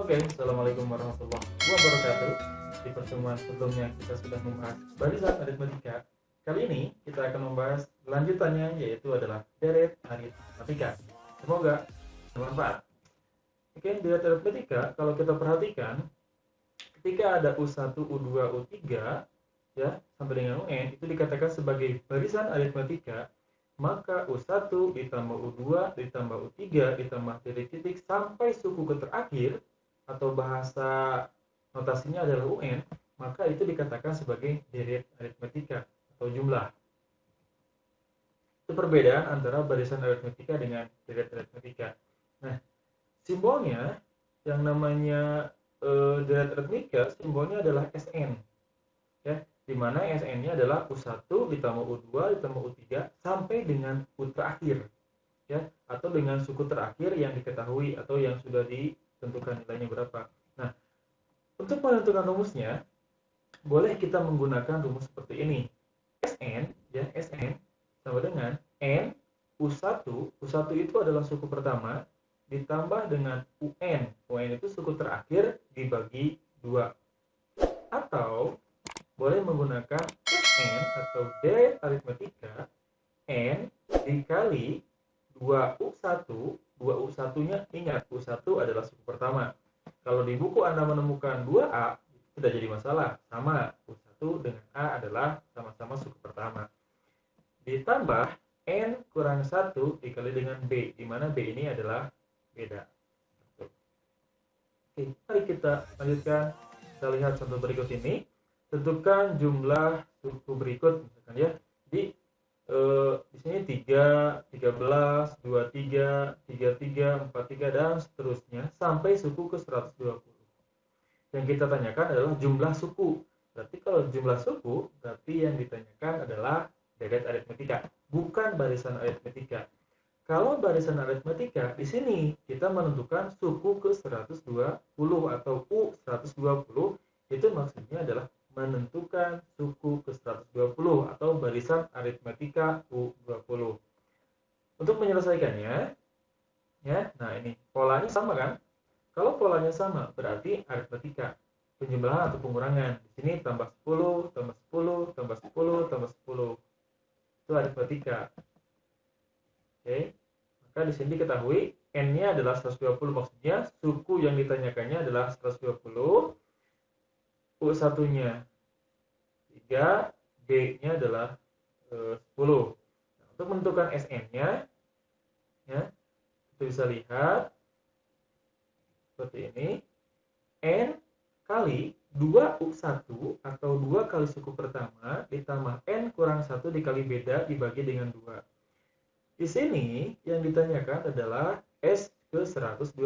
Oke, Assalamualaikum warahmatullahi wabarakatuh. Di pertemuan sebelumnya kita sudah membahas barisan aritmetika. Kali ini kita akan membahas lanjutannya, yaitu adalah deret aritmetika. Semoga bermanfaat. Oke, deret aritmetika kalau kita perhatikan, ketika ada U1, U2, U3 ya sampai dengan UN itu dikatakan sebagai barisan aritmetika, maka U1 ditambah U2 ditambah U3 ditambah titik-titik sampai suku ke terakhir atau bahasa notasinya adalah UN, maka itu dikatakan sebagai deret aritmetika atau jumlah. Itu perbedaan antara barisan aritmetika dengan deret aritmetika. Nah, simbolnya yang namanya deret aritmetika, simbolnya adalah SN. Ya, di mana SN-nya adalah U1 ditambah U2 ditambah U3 sampai dengan U terakhir. Ya, atau dengan suku terakhir yang diketahui atau yang sudah ditentukan nilainya berapa. Nah, untuk menentukan rumusnya, boleh kita menggunakan rumus seperti ini. SN, ya, SN sama dengan N U1, U1 itu adalah suku pertama, ditambah dengan UN. UN itu suku terakhir dibagi 2. Atau boleh menggunakan SN atau deret aritmetika N dikali 2U1, 2U1-nya ingat, U1 adalah suku pertama. Kalau di buku Anda menemukan 2A, itu tidak jadi masalah. Sama, U1 dengan A adalah sama-sama suku pertama. Ditambah N kurang 1 dikali dengan B, di mana B ini adalah beda. Oke, mari kita lanjutkan. Kita lihat contoh berikut ini. Tentukan jumlah suku berikut, misalkan ya. Di sini 3, 13, 23, 33, 43 dan seterusnya sampai suku ke 120. Yang kita tanyakan adalah jumlah suku. Berarti kalau jumlah suku, berarti yang ditanyakan adalah deret aritmetika, bukan barisan aritmetika. Kalau barisan aritmetika, di sini kita menentukan suku ke 120 atau U120, itu maksudnya adalah menentukan suku ke 120 atau barisan aritmetika U20. Untuk menyelesaikannya, ya, nah ini polanya sama kan? Kalau polanya sama, berarti aritmetika, penjumlahan atau pengurangan. Di sini tambah 10, tambah 10, tambah 10, tambah 10. Itu aritmetika. Oke. Maka di sini diketahui N-nya adalah 120, maksudnya suku yang ditanyakannya adalah 120. U1-nya 3, B-nya adalah 10. Nah, untuk menentukan SN-nya, ya, kita bisa lihat seperti ini. N kali 2U1 atau 2 kali suku pertama ditambah N kurang 1 dikali beda dibagi dengan 2. Di sini yang ditanyakan adalah S ke 120.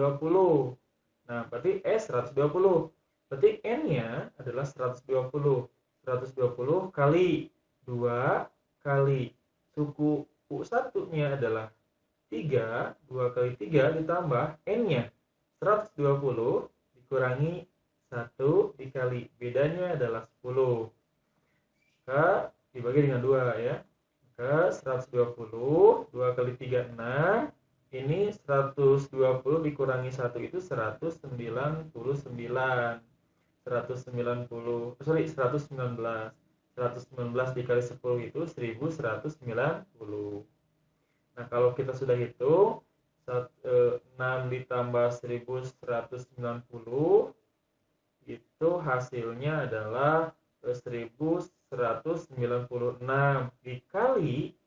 Nah, berarti S 120. Berarti N-nya adalah 120. 120 kali 2 kali suku U1-nya adalah 3. 2 kali 3 ditambah N-nya 120 dikurangi 1 dikali bedanya adalah 10. Maka dibagi dengan 2 ya. Maka 120, 2 kali 3, 6. Ini 120 dikurangi 1 itu 199. 119 dikali 10 itu 1190. Nah, kalau kita sudah hitung 6 ditambah 1190 itu hasilnya adalah 1196 dikali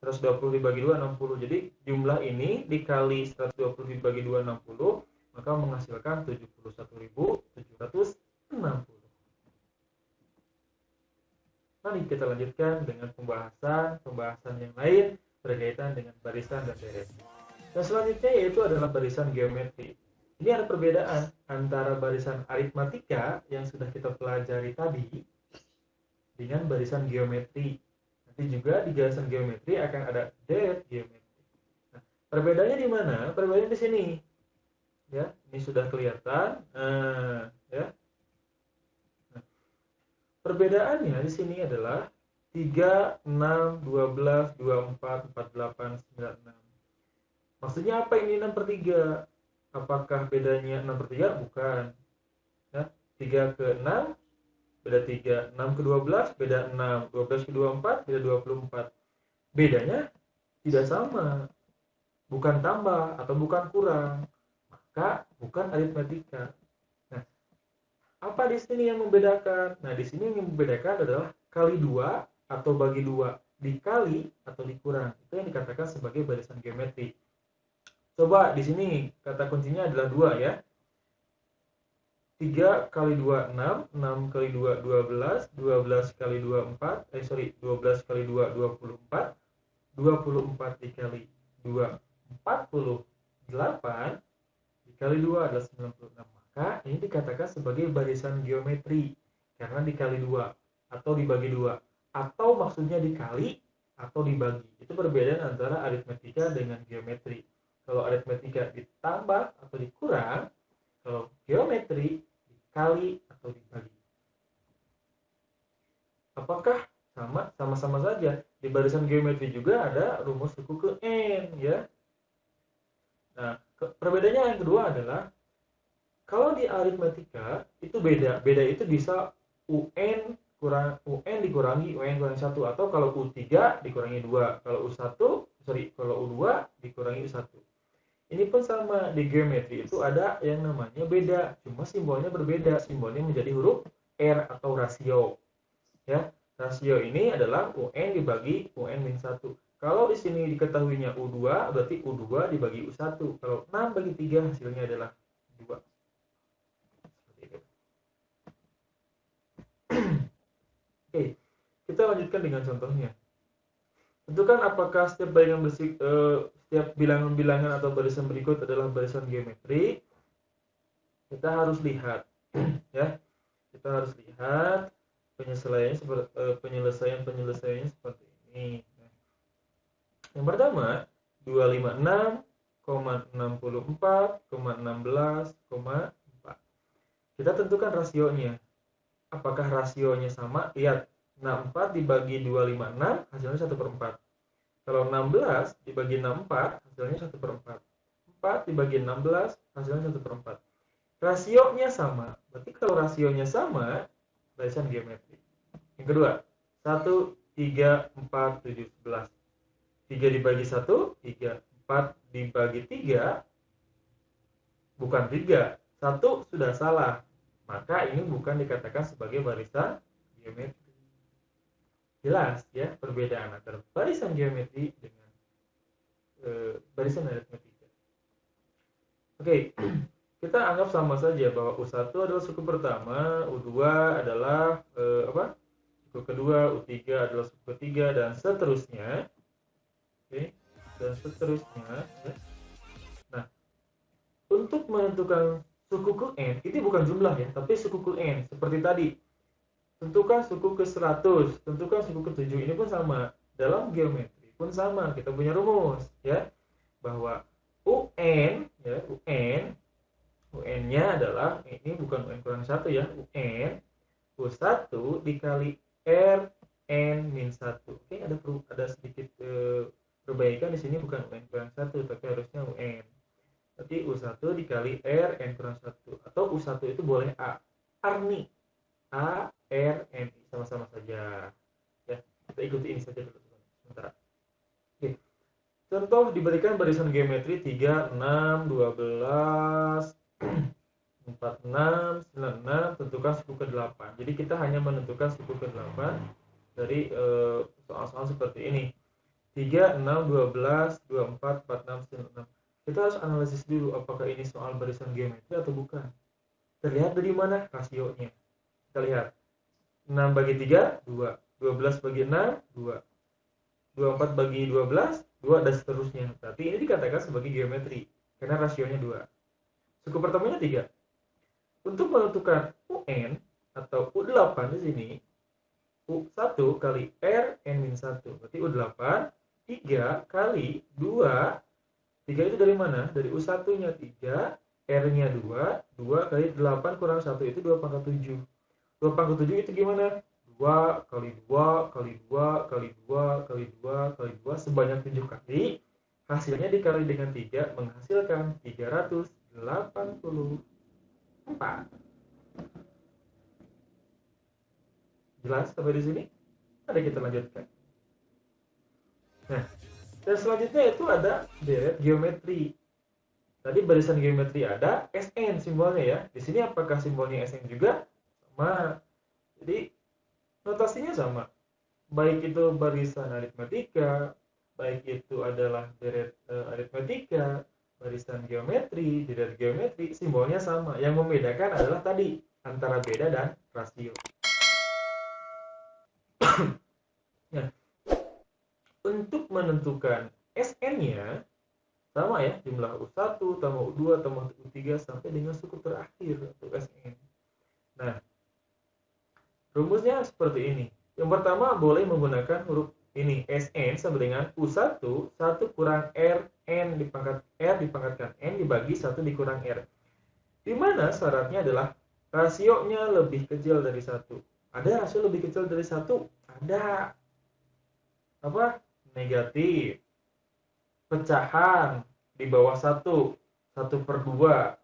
120 dibagi 2, 60. Jadi jumlah ini dikali 120 dibagi 2, 60, maka menghasilkan 71.760. Mari kita lanjutkan dengan pembahasan yang lain berkaitan dengan barisan dan deret. Dan selanjutnya yaitu adalah barisan geometri. Ini ada perbedaan antara barisan aritmatika yang sudah kita pelajari tadi dengan barisan geometri. Nanti juga di barisan geometri akan ada deret geometri. Nah, perbedaannya di mana? Perbedaannya di sini. Ya, ini sudah kelihatan. Ya. Nah, perbedaannya di sini adalah 3, 6, 12, 24, 48, 96. Maksudnya apa ini 6/3? Apakah bedanya 6/3? Bukan. Ya, 3 ke 6 beda 3, 6 ke 12 beda 6, 12 ke 24 beda 24. Bedanya tidak sama, bukan tambah atau bukan kurang, maka bukan aritmetika. Nah, apa di sini yang membedakan? Nah, di sini yang membedakan adalah kali 2 atau bagi 2, dikali atau dikurang. Itu yang dikatakan sebagai barisan geometri. Coba di sini kata kuncinya adalah 2 ya. 3 kali 2 6, 6 kali 2 12, 12 kali 2 4, 12 kali 2 24, 24 dikali 2 48, dikali 2 adalah 96. Maka ini dikatakan sebagai barisan geometri karena dikali 2 atau dibagi 2, atau maksudnya dikali atau dibagi. Itu perbedaan antara aritmetika dengan geometri. Kalau aritmetika ditambah atau dikurang, kalau geometri dikali atau dibagi. Apakah sama? Sama-sama saja. Di barisan geometri juga ada rumus suku ke n ya. Nah, perbedaannya yang kedua adalah kalau di aritmetika itu beda. Beda itu bisa UN dikurangi UN kurangi 1, atau kalau U3 dikurangi 2, kalau kalau U2 dikurangi U1. Ini pun sama, di geometri itu ada yang namanya beda, cuma simbolnya berbeda. Simbolnya menjadi huruf R atau rasio. Ya, rasio ini adalah UN dibagi UN-1. Kalau di sini diketahuinya U2, berarti U2 dibagi U1. Kalau 6 bagi 3 hasilnya adalah 2. Oke, kita lanjutkan dengan contohnya. Tentukan apakah setiap bilangan-bilangan atau barisan berikut adalah barisan geometri. Kita harus lihat ya. Kita harus lihat penyelesaiannya seperti ini. Yang pertama, 256,64,16,4. Kita tentukan rasionya. Apakah rasionya sama? Lihat, 64 dibagi 256 hasilnya 1/4. Kalau 16 dibagi 64 hasilnya 1/4. 4 dibagi 16 hasilnya 1/4. Rasionya sama. Berarti kalau rasionya sama, barisan geometri. Yang kedua, 1, 3, 4, 7, 11. 3 dibagi 1, 3. 4 dibagi 3, bukan 3. 1 sudah salah. Maka ini bukan dikatakan sebagai barisan geometri. Jelas ya perbedaan antara barisan geometri dengan barisan aritmetika. Oke, kita anggap sama saja bahwa U1 adalah suku pertama, U2 adalah suku kedua, U3 adalah suku ketiga, dan seterusnya. Oke, dan seterusnya ya. Nah, untuk menentukan suku ke n, ini bukan jumlah ya, tapi suku ke n. Seperti tadi, tentukan suku ke 100, tentukan suku ke 7. Ini pun sama. Dalam geometri pun sama. Kita punya rumus ya, bahwa UN ya, UN-nya adalah, ini bukan UN kurang 1 ya, UN U1 dikali R N min 1. Oke, ada sedikit perbaikan di sini, bukan UN kurang 1 tapi harusnya UN. Berarti U1 dikali R N kurang 1, atau U1 itu boleh A. Arni. A, R, N, I. Sama-sama saja. Ya, kita ikuti ini saja dulu sementara. Oke. Contoh diberikan barisan geometri 3, 6, 12, 46, 96, tentukan suku ke-8. Jadi kita hanya menentukan suku ke-8 dari soal-soal seperti ini. 3, 6, 12, 24, 46, 96. Kita harus analisis dulu apakah ini soal barisan geometri atau bukan. Terlihat dari mana rasionya. Kita lihat. 6 bagi 3, 2. 12 bagi 6, 2. 24 bagi 12, 2, dan seterusnya. Berarti ini dikatakan sebagai geometri karena rasionya 2. Suku pertamanya 3. Untuk menentukan UN atau U8 di sini, U1 kali R N-1. Berarti U8 3 kali 2. 3 itu dari mana? Dari U1-nya 3, R-nya 2, 2 kali 8 kurang 1 itu 2 pangkat 7. 2 pangkat 7 itu gimana? 2 kali 2 kali 2 kali 2 kali 2 kali 2 sebanyak 7 kali. Hasilnya dikali dengan 3 menghasilkan 380. 84. Jelas sampai di sini? Mari kita lanjutkan. Nah, dan selanjutnya itu ada deret geometri. Tadi barisan geometri ada SN simbolnya ya. Di sini apakah simbolnya SN juga? Sama. Jadi notasinya sama. Baik itu barisan aritmatika, baik itu adalah deret aritmatika, barisan geometri, deret geometri, simbolnya sama. Yang membedakan adalah tadi antara beda dan rasio. Nah, untuk menentukan SN-nya sama ya, jumlah U1 tambah U2 tambah U3 sampai dengan suku terakhir untuk SN. Nah, rumusnya seperti ini. Yang pertama boleh menggunakan huruf ini SN sama dengan U1 1 kurang R N dipangkatkan N dibagi 1 dikurang R. Di mana syaratnya adalah rasionya lebih kecil dari 1. Ada rasio lebih kecil dari 1? Ada. Apa? Negatif. Pecahan di bawah 1, 1/2,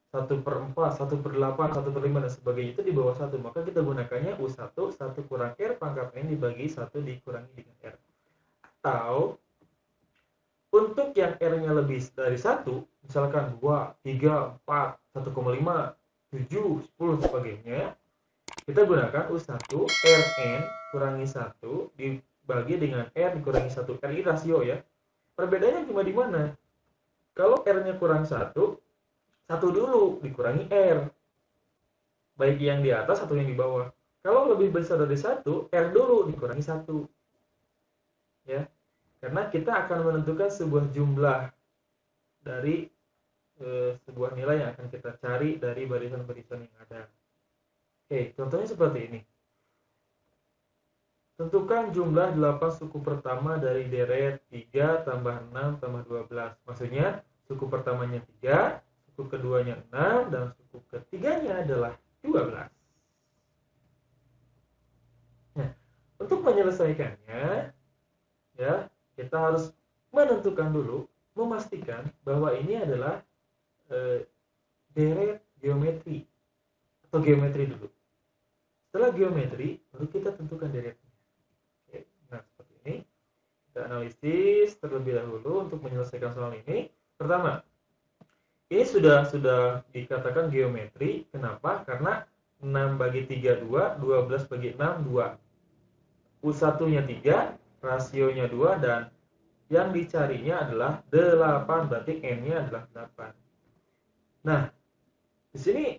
1/4, 1/8, 1/5 dan sebagainya itu di bawah 1, maka kita gunakannya U1 1 kurang R pangkat N dibagi 1 dikurangi dengan R. Atau untuk yang R-nya lebih dari 1, misalkan 2, 3, 4, 1,5, 7, 10 sebagainya, kita gunakan U1 Rn kurangi 1 dibagi dengan R dikurangi 1. R ini rasio ya. Perbedaannya cuma di mana? Kalau R-nya kurang 1 dulu dikurangi R. Baik yang di atas atau yang di bawah. Kalau lebih besar dari 1, R dulu dikurangi 1. Ya. Karena kita akan menentukan sebuah jumlah dari sebuah nilai yang akan kita cari dari barisan-barisan yang ada. Oke, contohnya seperti ini. Tentukan jumlah 8 suku pertama dari deret 3 tambah 6 tambah 12. Maksudnya, suku pertamanya 3, suku keduanya 6, dan suku ketiganya adalah 12. Nah, untuk menyelesaikannya, ya, kita harus menentukan dulu, memastikan bahwa ini adalah deret geometri atau geometri dulu. Setelah geometri, baru kita tentukan deretnya. Oke, nah seperti ini. Kita analisis terlebih dahulu untuk menyelesaikan soal ini. Pertama, ini sudah dikatakan geometri. Kenapa? Karena 6 bagi 3 2, 12 bagi 6 2. U1-nya 3, rasionya 2, dan yang dicarinya adalah 8, berarti N-nya adalah 8. Nah, di sini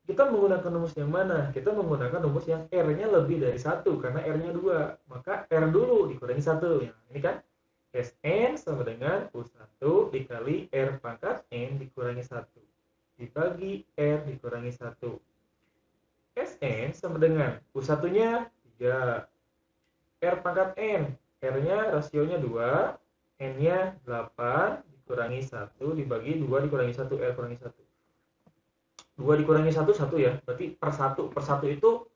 kita menggunakan rumus yang mana? Kita menggunakan rumus yang R-nya lebih dari 1, karena R-nya 2. Maka R dulu dikurangi 1. Ya, ini kan Sn sama dengan U1 dikali R pangkat N dikurangi 1. Dibagi R dikurangi 1. Sn sama dengan U1-nya 3. R pangkat N. R-nya rasionya 2. N-nya 8 dikurangi 1 dibagi 2 dikurangi 1. R kurangi 1. 2 dikurangi 1, 1 ya. Berarti per 1 itu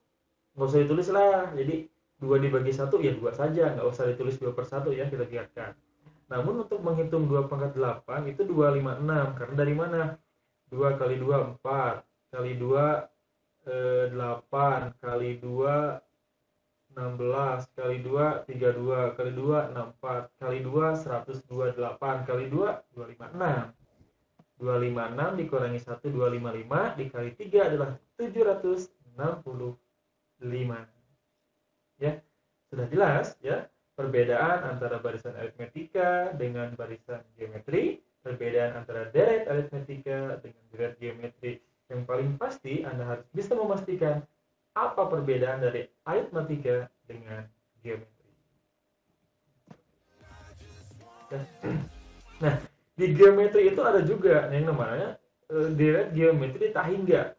nggak usah ditulis lah. Jadi 2 dibagi 1 ya 2 saja. Nggak usah ditulis 2/1 ya, kita lihatkan. Namun untuk menghitung 2 pangkat 8 itu 256. Karena dari mana? 2 kali 2, 4. Kali 2, 8. Kali 2, 16. Kali 2, 32. Kali 2, 64. Kali 2, 128. Kali 2, 256. 256 dikurangi 1, 255 dikali 3 adalah 765. Ya, sudah jelas ya perbedaan antara barisan aritmetika dengan barisan geometri, perbedaan antara deret aritmetika dengan deret geometri. Yang paling pasti Anda harus bisa memastikan apa perbedaan dari aritmetika dengan geometri. Nah, di geometri itu ada juga yang namanya deret geometri tahingga.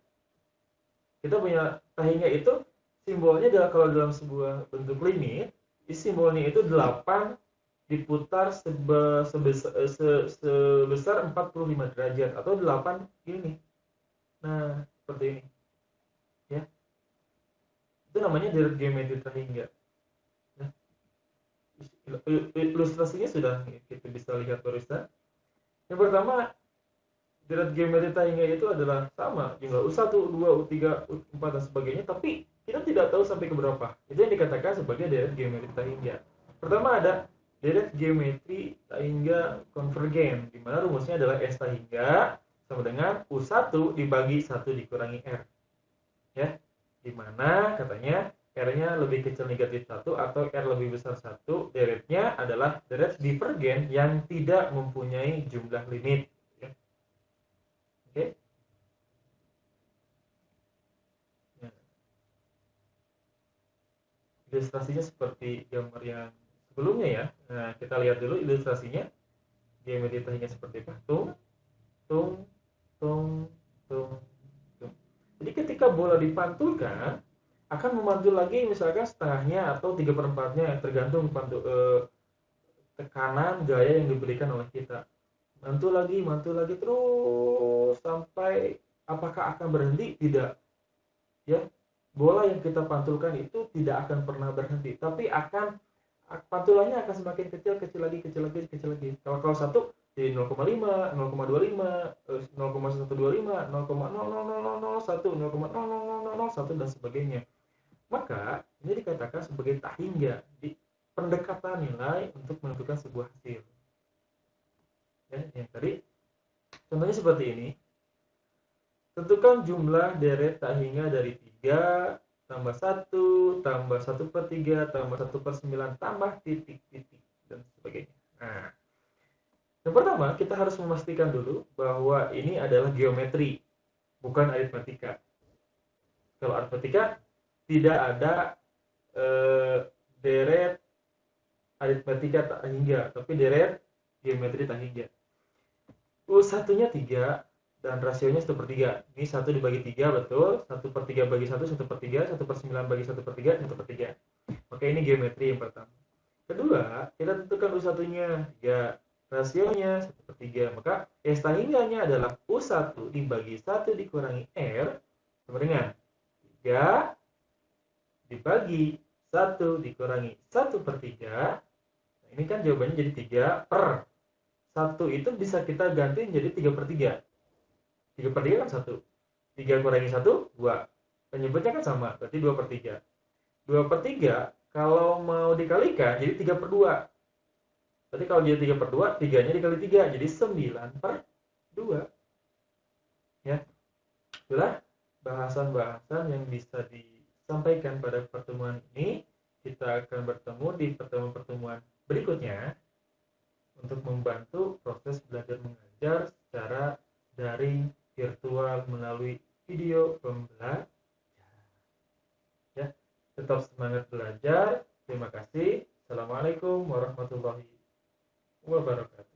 Kita punya tahingga itu simbolnya adalah kalau dalam sebuah bentuk limit, simbolnya itu 8 diputar sebesar 45 derajat atau 8 ini. Nah, seperti ini. Ya. Itu namanya deret geometri tahingga. Nah, ilustrasinya sudah kita bisa lihat barusan. Yang pertama, deret geometri tak hingga itu adalah sama jumlah U1, U2, U3, U4 dan sebagainya, tapi kita tidak tahu sampai ke berapa. Itu yang dikatakan sebagai deret geometri tak hingga. Pertama ada deret geometri tak hingga konvergen, di mana rumusnya adalah S tak hingga sama dengan U1 dibagi 1 dikurangi R. Ya, di mana katanya R-nya lebih kecil negatif 1 atau R lebih besar 1, deretnya adalah deret divergen yang tidak mempunyai jumlah limit. Ya. Oke. Nah, ilustrasinya seperti gambar yang sebelumnya ya. Nah, kita lihat dulu ilustrasinya. Geometri tahinya seperti apa? Tung, tung, tung, tung, tung. Jadi ketika bola dipantulkan, akan memantul lagi misalkan setengahnya atau 3/4-nya, tergantung tekanan gaya yang diberikan oleh kita. Mantul lagi terus sampai apakah akan berhenti? Tidak. Ya, bola yang kita pantulkan itu tidak akan pernah berhenti, tapi pantulannya akan semakin kecil, kecil lagi, kecil lagi, kecil lagi. Kalau satu di 0,5, 0,25, 0,125, 0,00001, 0,00001 dan sebagainya. Maka ini dikatakan sebagai tak hingga, di pendekatan nilai untuk menentukan sebuah hasil. Ya, yang tadi contohnya seperti ini. Tentukan jumlah deret tak hingga dari 3 tambah 1 tambah 1/3 tambah 1/9 tambah titik-titik dan sebagainya. Nah, yang pertama kita harus memastikan dulu bahwa ini adalah geometri, bukan aritmatika. Kalau aritmatika tidak ada deret aritmatika tak hingga, tapi deret geometri tak hingga. U1-nya 3 dan rasionya 1/3. Ini 1 dibagi 3, betul. 1/3 bagi 1, 1/3. 1/9 bagi 1/3, 1/3. Oke, ini geometri yang pertama. Kedua, kita tentukan U1-nya 3. Rasionya 1/3. Maka S tangganya adalah U1 dibagi 1 dikurangi R sama dengan 3 dibagi 1 dikurangi 1/3. Nah, ini kan jawabannya jadi 3/1 itu bisa kita ganti menjadi 3/3. 3/3 kan 1. 3 kurangi 1, 2. Penyebutnya kan sama, berarti 2/3. 2/3 kalau mau dikalikan jadi 3/2. Berarti kalau jadi 3/2, 3-nya dikali 3, jadi 9/2. Ya, itulah bahasan-bahasan yang bisa disampaikan pada pertemuan ini. Kita akan bertemu di pertemuan-pertemuan berikutnya untuk membantu proses belajar mengajar secara daring virtual melalui video pembelajaran. Ya, tetap semangat belajar. Terima kasih. Assalamualaikum warahmatullahi wabarakatuh.